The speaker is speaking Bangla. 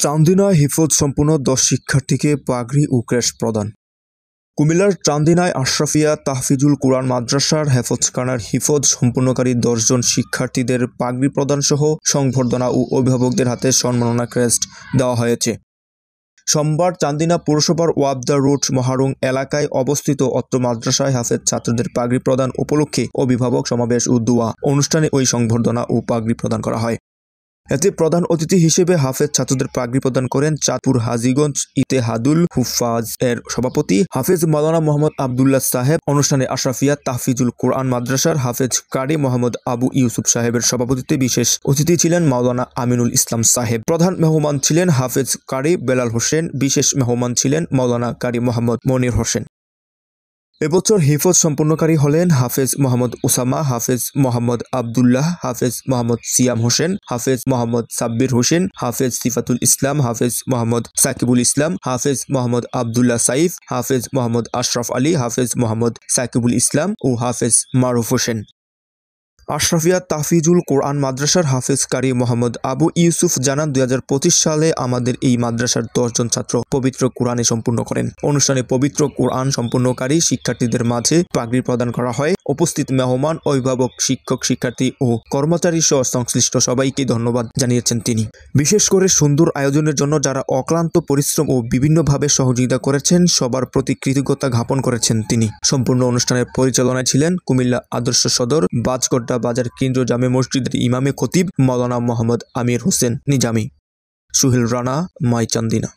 চান্দিনায় হিফজ সম্পূর্ণ 10 শিক্ষার্থীকে পাগড়ি ও ক্রেশ প্রদান। কুমিল্লার চান্দিনায় আশরাফিয়া তাহফিজুল কুরআন মাদ্রাসার হেফজখানার হিফজ সম্পূর্ণকারী 10 জন শিক্ষার্থীদের পাগড়ি প্রদানসহ সংবর্ধনা ও অভিভাবকদের হাতে সম্মাননা ক্রেস্ট দেওয়া হয়েছে। সোমবার চান্দিনা পৌরসভার ওয়াবদা রোড মহারং এলাকায় অবস্থিত অত্র মাদ্রাসায় হাফেজ ছাত্রদের পাগড়ি প্রদান উপলক্ষে অভিভাবক সমাবেশ ও দোয়া অনুষ্ঠানে ওই সংবর্ধনা ও পাগড়ি প্রদান করা হয়। এতে প্রধান অতিথি হিসেবে হাফেজ ছাত্রদের পাগড়ি প্রদান করেন চাঁদপুর হাজীগঞ্জ ইতেহাদুল হুফাজ এর সভাপতি হাফেজ মাওলানা মোহাম্মদ আবদুল্লাহ সাহেব। অনুষ্ঠানে আশরাফিয়া তাহফিজুল কুরআন মাদ্রাসার হাফেজ কারি মোহাম্মদ আবু ইউসুফ সাহেবের সভাপতিত্বে বিশেষ অতিথি ছিলেন মাওলানা আমিনুল ইসলাম সাহেব। প্রধান মেহমান ছিলেন হাফেজ কারি বেলাল হোসেন। বিশেষ মেহমান ছিলেন মাওলানা কারি মোহাম্মদ মনির হোসেন। এবছর হিফজ সম্পূর্ণকারী হলেন হাফেজ মোহাম্মদ ওসামা, হাফেজ মোহাম্মদ আবদুল্লাহ, হাফেজ মোহাম্মদ সিয়াম হোসেন, হাফেজ মোহাম্মদ সাব্বির হোসেন, হাফেজ সিফাতুল ইসলাম, হাফেজ মোহাম্মদ সাকিবুল ইসলাম, হাফেজ মোহাম্মদ আবদুল্লাহ সাইফ, হাফেজ মোহাম্মদ আশরাফ আলী, হাফেজ মোহাম্মদ সাকিবুল ইসলাম ও হাফেজ মারুফ হোসেন। আশরাফিয়া তাহফিজুল কুরআন মাদ্রাসার হাফেজ কারি মোহাম্মদ আবু ইউসুফ জানান, 2025 সালে আমাদের এই মাদ্রাসার 10 জন ছাত্র পবিত্র কুরআনে সম্পূর্ণ করেন। অনুষ্ঠানে পবিত্র কুরআন সম্পূর্ণকারী শিক্ষার্থীদের মাঝে পাগড়ি প্রদান করা হয়। উপস্থিত মেহমান, অভিভাবক, শিক্ষক, শিক্ষার্থী ও কর্মচারী সহ সংশ্লিষ্ট সবাইকে ধন্যবাদ জানিয়েছেন তিনি। বিশেষ করে সুন্দর আয়োজনের জন্য যারা অক্লান্ত পরিশ্রম ও বিভিন্নভাবে সহযোগিতা করেছেন সবার প্রতি কৃতজ্ঞতা জ্ঞাপন করেছেন তিনি। সম্পূর্ণ অনুষ্ঠানের পরিচালনায় ছিলেন কুমিল্লা আদর্শ সদর বাজগড্ডা বাজার কেন্দ্রীয় জামে মসজিদের ইমামে খতিব মাওলানা মোহাম্মদ আমির হোসেন নিজামী। সুহেল রানা, মাই চান্দিনা।